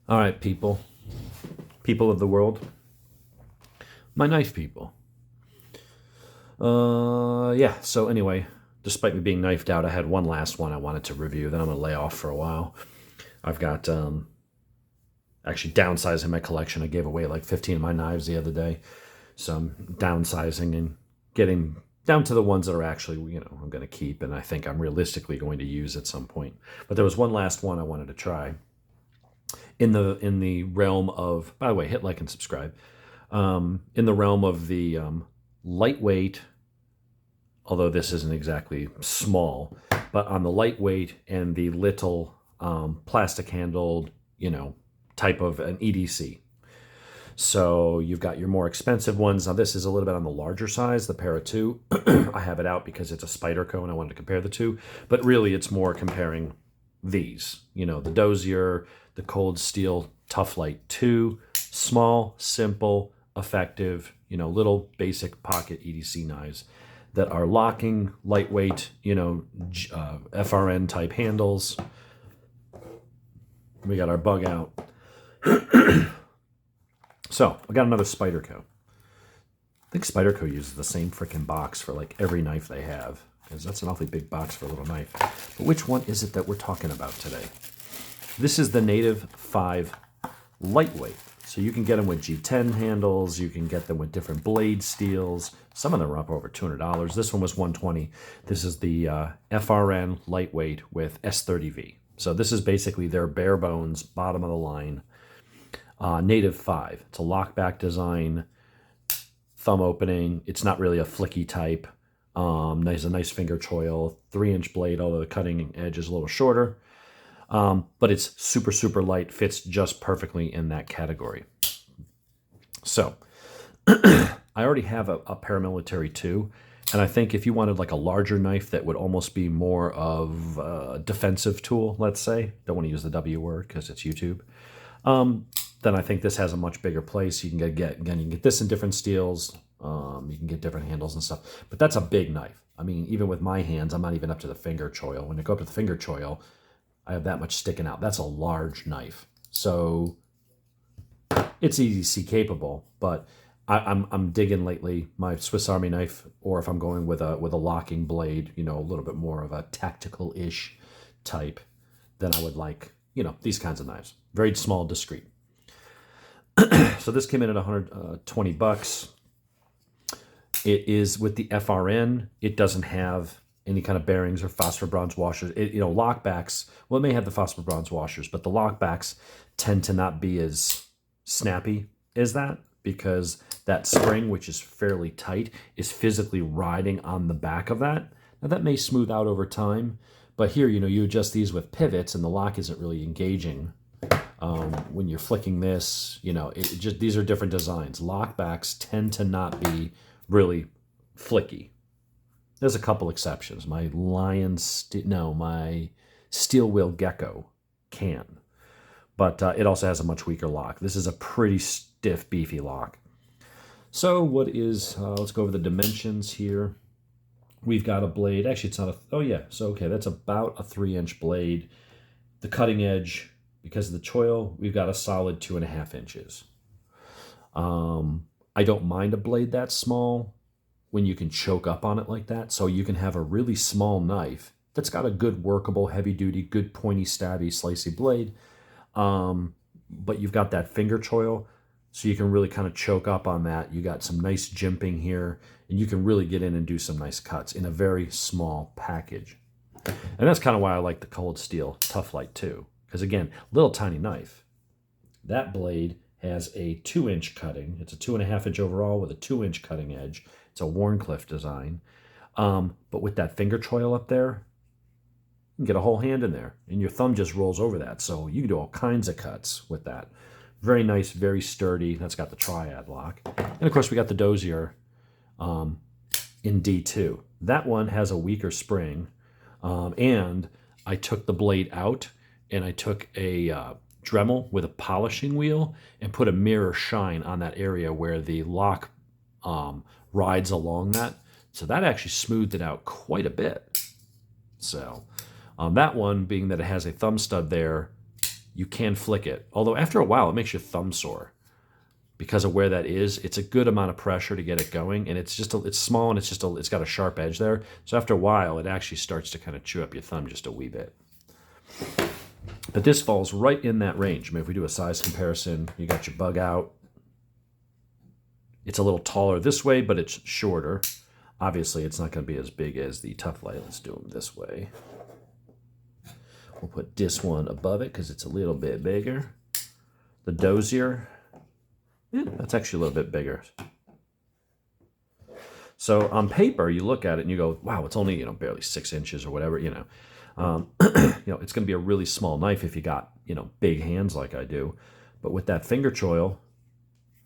All right, people. People of the world. My knife people. Yeah, so anyway, despite me being knifed out, I had one last one I wanted to review. Then I'm going to lay off for a while. I've got actually downsizing my collection. I gave away like 15 of my knives the other day. So I'm downsizing and getting down to the ones that are actually, I'm going to keep and I think I'm realistically going to use at some point. But there was one last one I wanted to try in the realm of, by the way, hit like and subscribe. In the realm of the lightweight, although this isn't exactly small, but on the lightweight and the little plastic handled, type of an EDC. So you've got your more expensive ones. Now this is a little bit on the larger size, the Para 2. I have it out because it's a Spyderco and I wanted to compare the two. But really it's more comparing these. The Dozier, the Cold Steel Tough Light 2. Small, simple, effective, little basic pocket EDC knives that are locking, lightweight, FRN type handles. We got our bug out. So, I got another Spyderco. I think Spyderco uses the same freaking box for like every knife they have, because that's an awfully big box for a little knife. But which one is it that we're talking about today? This is the Native 5 Lightweight. So you can get them with G10 handles, you can get them with different blade steels. Some of them are up over $200. This one was $120. This is the FRN Lightweight with S30V. So this is basically their bare bones, bottom of the line, Native 5. It's a lockback design, thumb opening. It's not really a flicky type. There's a nice finger choil, 3-inch blade, although the cutting edge is a little shorter. But it's super, super light, fits just perfectly in that category. So, I already have a paramilitary 2, and I think if you wanted like a larger knife that would almost be more of a defensive tool, let's say, don't want to use the W word because it's YouTube, then I think this has a much bigger place. You can again, you can get this in different steels, you can get different handles and stuff, but that's a big knife. I mean, even with my hands, I'm not even up to the finger choil. When I go up to the finger choil, I have that much sticking out. That's a large knife. So it's EDC capable, but I'm digging lately my Swiss Army knife, or if I'm going with a locking blade, a little bit more of a tactical-ish type, then I would like, these kinds of knives. Very small, discreet. So this came in at $120. It is with the FRN. It doesn't have any kind of bearings or phosphor bronze washers. Lockbacks, well, it may have the phosphor bronze washers, but the lockbacks tend to not be as snappy as that, because that spring, which is fairly tight, is physically riding on the back of that. Now that may smooth out over time, but here, you adjust these with pivots and the lock isn't really engaging. When you're flicking this, these are different designs. Lockbacks tend to not be really flicky. There's a couple exceptions. My my Steel Wheel Gecko can. But it also has a much weaker lock. This is a pretty stiff, beefy lock. So let's go over the dimensions here. We've got a blade. Actually, it's not that's about a 3-inch blade. The cutting edge, because of the choil, we've got a solid 2.5 inches. I don't mind a blade that small when you can choke up on it like that. So you can have a really small knife that's got a good workable, heavy-duty, good pointy, stabby, slicey blade. But you've got that finger choil, so you can really kind of choke up on that. You got some nice jimping here, and you can really get in and do some nice cuts in a very small package. And that's kind of why I like the Cold Steel Tough Light too. Because again, little tiny knife. That blade has a 2-inch cutting. It's a 2.5-inch overall with a 2-inch cutting edge. It's a Warncliffe design. But with that finger choil up there, you can get a whole hand in there, and your thumb just rolls over that. So you can do all kinds of cuts with that. Very nice, very sturdy. That's got the triad lock. And of course, we got the Dozier in D2. That one has a weaker spring. And I took the blade out, and I took a Dremel with a polishing wheel and put a mirror shine on that area where the lock rides along that. So that actually smoothed it out quite a bit. So that one, being that it has a thumb stud there, you can flick it. Although after a while, it makes your thumb sore because of where that is. It's a good amount of pressure to get it going, and it's small, and it's got a sharp edge there. So after a while, it actually starts to kind of chew up your thumb just a wee bit. But this falls right in that range. I mean, if we do a size comparison, you got your bug out. It's a little taller this way, but it's shorter. Obviously, it's not going to be as big as the Tough Light. Let's do them this way. We'll put this one above it because it's a little bit bigger. The Dozier, yeah, that's actually a little bit bigger. So on paper, you look at it and you go, wow, it's only, barely 6 inches or whatever, it's going to be a really small knife if you got, big hands like I do. But with that finger choil,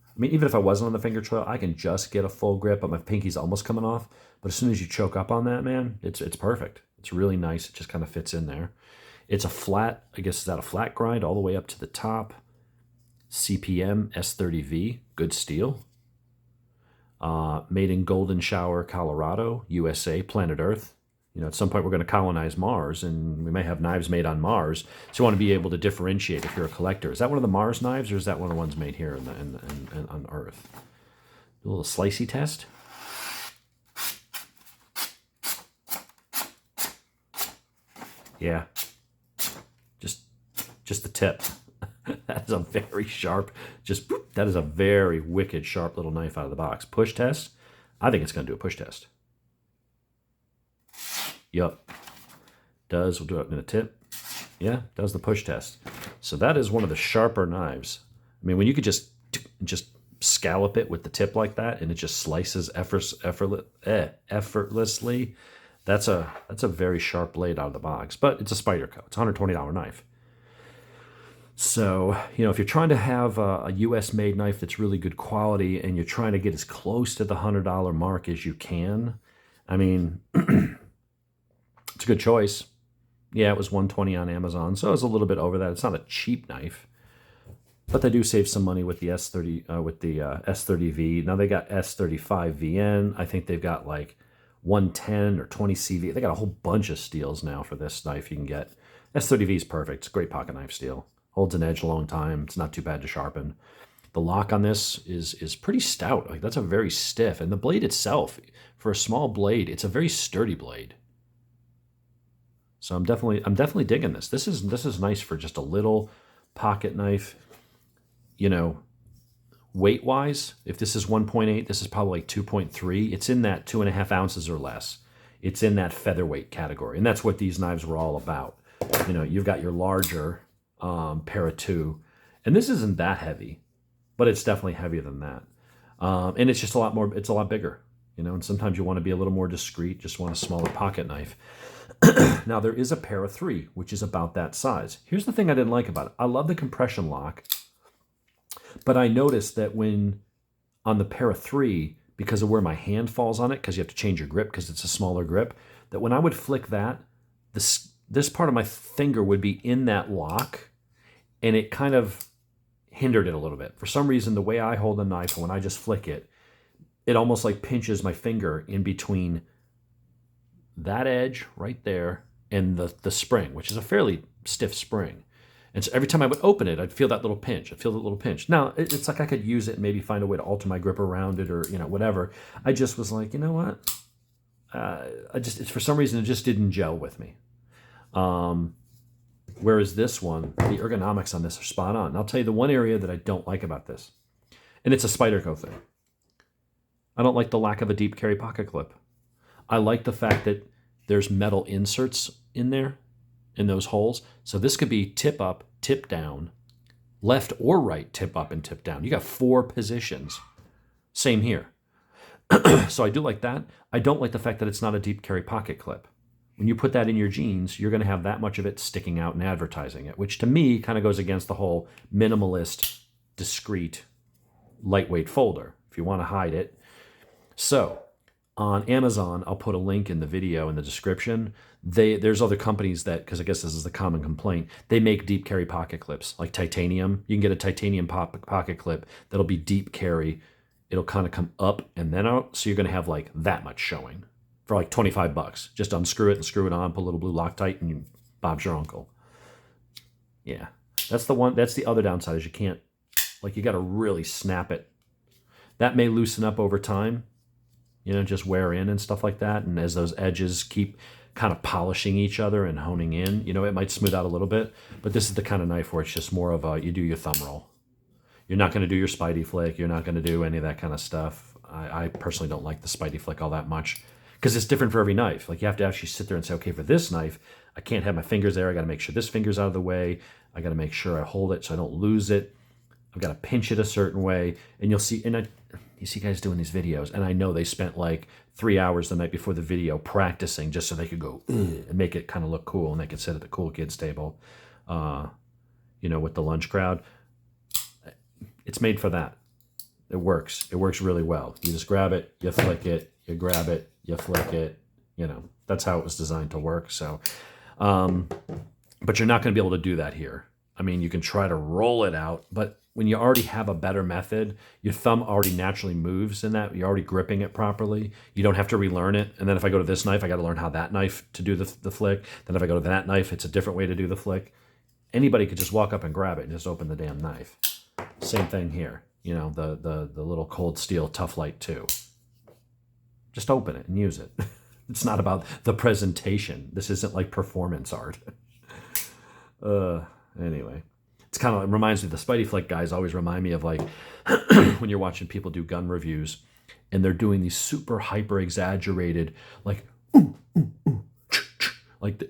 I mean, even if I wasn't on the finger choil, I can just get a full grip, but my pinky's almost coming off. But as soon as you choke up on that, man, it's perfect. It's really nice. It just kind of fits in there. It's a flat, I guess, is that a flat grind all the way up to the top. CPM S30V, good steel. Made in Golden Shower, Colorado, USA, planet Earth. At some point we're going to colonize Mars, and we may have knives made on Mars. So you want to be able to differentiate if you're a collector. Is that one of the Mars knives, or is that one of the ones made here on Earth? A little slicey test. Yeah, just the tip. That is a very sharp, that is a very wicked sharp little knife out of the box. Push test. I think it's going to do a push test. Yup. We'll do it in a tip. Yeah, does the push test. So that is one of the sharper knives. I mean, when you could just scallop it with the tip like that and it just slices effortlessly, that's a very sharp blade out of the box. But it's a Spyderco. It's a $120 knife. So, if you're trying to have a US-made knife that's really good quality and you're trying to get as close to the $100 mark as you can, I mean, it's a good choice. Yeah, it was $120 on Amazon, so it's a little bit over that. It's not a cheap knife, but they do save some money with the S30V. Now they got S35VN. I think they've got like 110 or 20 CV. They got a whole bunch of steels now for this knife you can get. S30V is perfect. It's a great pocket knife steel. Holds an edge a long time. It's not too bad to sharpen. The lock on this is pretty stout. Like, that's a very stiff. And the blade itself, for a small blade, it's a very sturdy blade. So I'm definitely digging this. This is nice for just a little pocket knife. Weight wise, if this is 1.8, this is probably like 2.3. It's in that 2.5 ounces or less. It's in that featherweight category, and that's what these knives were all about. You've got your larger para 2, and this isn't that heavy, but it's definitely heavier than that. And it's just a lot more. It's a lot bigger. And sometimes you want to be a little more discreet. Just want a smaller pocket knife. Now, there is a para 3, which is about that size. Here's the thing I didn't like about it. I love the compression lock, but I noticed that when on the para 3, because of where my hand falls on it, because you have to change your grip because it's a smaller grip, that when I would flick that, this part of my finger would be in that lock, and it kind of hindered it a little bit. For some reason, the way I hold a knife, when I just flick it, it almost like pinches my finger in between that edge right there and the spring, which is a fairly stiff spring. And so every time I would open it, I'd feel that little pinch. I'd feel that little pinch. Now, it's like I could use it and maybe find a way to alter my grip around it or, whatever. I just was like, you know what? It's for some reason, it just didn't gel with me. Whereas this one, the ergonomics on this are spot on. And I'll tell you the one area that I don't like about this, and it's a Spyderco thing. I don't like the lack of a deep carry pocket clip. I like the fact that there's metal inserts in there, in those holes. So this could be tip up, tip down, left or right, tip up and tip down. You got 4 positions. Same here. So I do like that. I don't like the fact that it's not a deep carry pocket clip. When you put that in your jeans, you're going to have that much of it sticking out and advertising it, which to me kind of goes against the whole minimalist, discreet, lightweight folder, if you want to hide it. So on Amazon, I'll put a link in the video in the description. There's other companies that, because I guess this is the common complaint, they make deep carry pocket clips, like titanium. You can get a titanium pocket clip that'll be deep carry. It'll kind of come up and then out, so you're going to have like that much showing for like $25. Just unscrew it and screw it on, put a little blue Loctite, and Bob's your uncle. Yeah. That's the one. That's the other downside is you can't, like, you got to really snap it. That may loosen up over time, you know, just wear in and stuff like that. And as those edges keep kind of polishing each other and honing in, you know, it might smooth out a little bit. But this is the kind of knife where it's just more of a, you do your thumb roll. You're not going to do your Spidey flick. You're not going to do any of that kind of stuff. I personally don't like the Spidey flick all that much because it's different for every knife. Like, you have to actually sit there and say, okay, for this knife, I can't have my fingers there. I got to make sure this finger's out of the way. I got to make sure I hold it so I don't lose it. I've got to pinch it a certain way. And you'll see, you see guys doing these videos, and I know they spent like 3 hours the night before the video practicing just so they could go and make it kind of look cool, and they could sit at the cool kids table, you know, with the lunch crowd. It's made for that. It works. It works really well. You just grab it, you flick it, you grab it, you flick it. You know, that's how it was designed to work. So, but you're not going to be able to do that here. I mean, you can try to roll it out, but when you already have a better method, your thumb already naturally moves in that. You're already gripping it properly. You don't have to relearn it. And then if I go to this knife, I got to learn how that knife to do the flick. Then if I go to that knife, it's a different way to do the flick. Anybody could just walk up and grab it and just open the damn knife. Same thing here. You know, the little cold steel Tough Light 2. Just open it and use it. It's not about the presentation. This isn't like performance art. Anyway, it's kind of, it reminds me, the Spidey flick guys always remind me of, like, when you're watching people do gun reviews and they're doing these super hyper exaggerated, like, like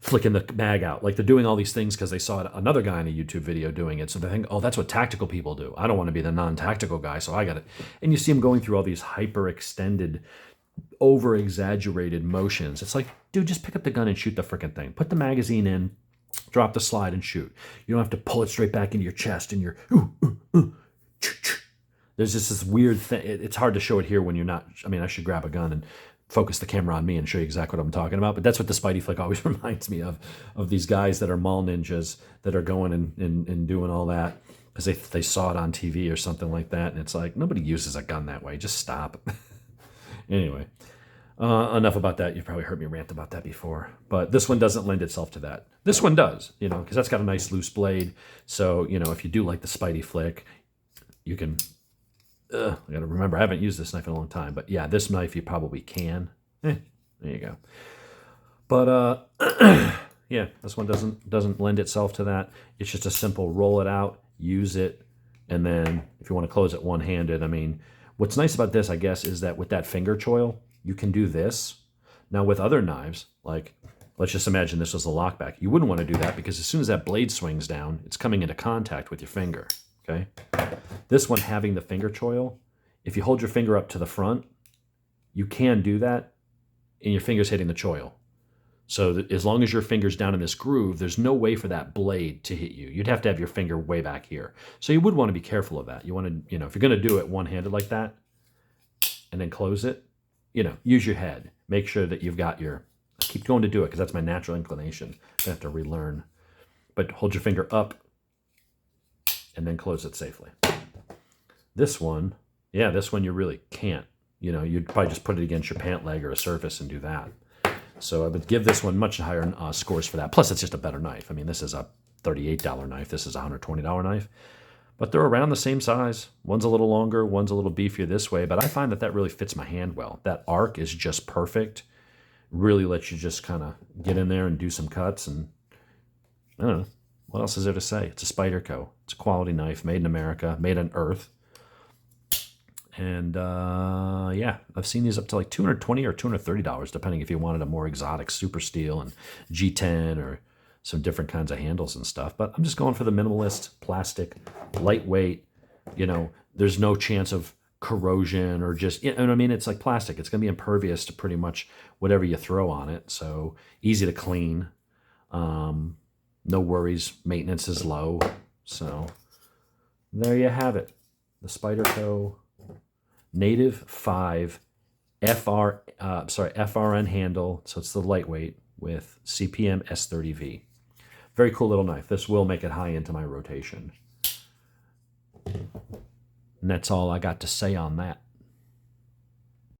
flicking the mag out. Like, they're doing all these things because they saw another guy in a YouTube video doing it. So they think, oh, that's what tactical people do. I don't want to be the non-tactical guy, so I got it. And you see them going through all these hyper extended, over exaggerated motions. It's like, dude, just pick up the gun and shoot the freaking thing. Put the magazine in, drop the slide and shoot. You don't have to pull it straight back into your chest and you're, there's just this weird thing. It's hard to show it here when you're not, I mean, I should grab a gun and focus the camera on me and show you exactly what I'm talking about. But that's what the Spidey flick always reminds me of these guys that are mall ninjas that are going and doing all that because they saw it on TV or something like that. And it's like, nobody uses a gun that way. Just stop. Anyway, enough about that. You've probably heard me rant about that before. But this one doesn't lend itself to that. This one does, you know, because that's got a nice loose blade. So, you know, if you do like the Spidey flick, you can... I got to remember, I haven't used this knife in a long time. But yeah, this knife you probably can. There you go. But yeah, this one doesn't lend itself to that. It's just a simple roll it out, use it, and then if you want to close it one-handed, I mean, what's nice about this, I guess, is that with that finger choil, you can do this. Now with other knives, like, let's just imagine this was a lockback. You wouldn't want to do that because as soon as that blade swings down, it's coming into contact with your finger, okay? This one having the finger choil, if you hold your finger up to the front, you can do that and your finger's hitting the choil. So that as long as your finger's down in this groove, there's no way for that blade to hit you. You'd have to have your finger way back here. So you would want to be careful of that. You want to, you know, if you're going to do it one-handed like that and then close it, you know, use your head. Make sure that you've got your, I keep going to do it because that's my natural inclination. I have to relearn. But hold your finger up and then close it safely. This one, yeah, this one you really can't. You know, you'd probably just put it against your pant leg or a surface and do that. So I would give this one much higher scores for that. Plus, it's just a better knife. I mean, this is a $38 knife. This is a $120 knife. But they're around the same size. One's a little longer, one's a little beefier this way. But I find that really fits my hand well. That arc is just perfect. Really lets you just kind of get in there and do some cuts. And I don't know. What else is there to say? It's a Spyderco. It's a quality knife, made in America, made on Earth. And yeah, I've seen these up to like $220 or $230, depending if you wanted a more exotic super steel and G10 or some different kinds of handles and stuff. But I'm just going for the minimalist, plastic, lightweight. You know, there's no chance of corrosion or just, you know what I mean? It's like plastic. It's going to be impervious to pretty much whatever you throw on it. So easy to clean. No worries. Maintenance is low. So there you have it. The Spyderco Native 5 FRN handle, so it's the lightweight with CPM S30V. Very cool little knife. This will make it high into my rotation. And that's all I got to say on that.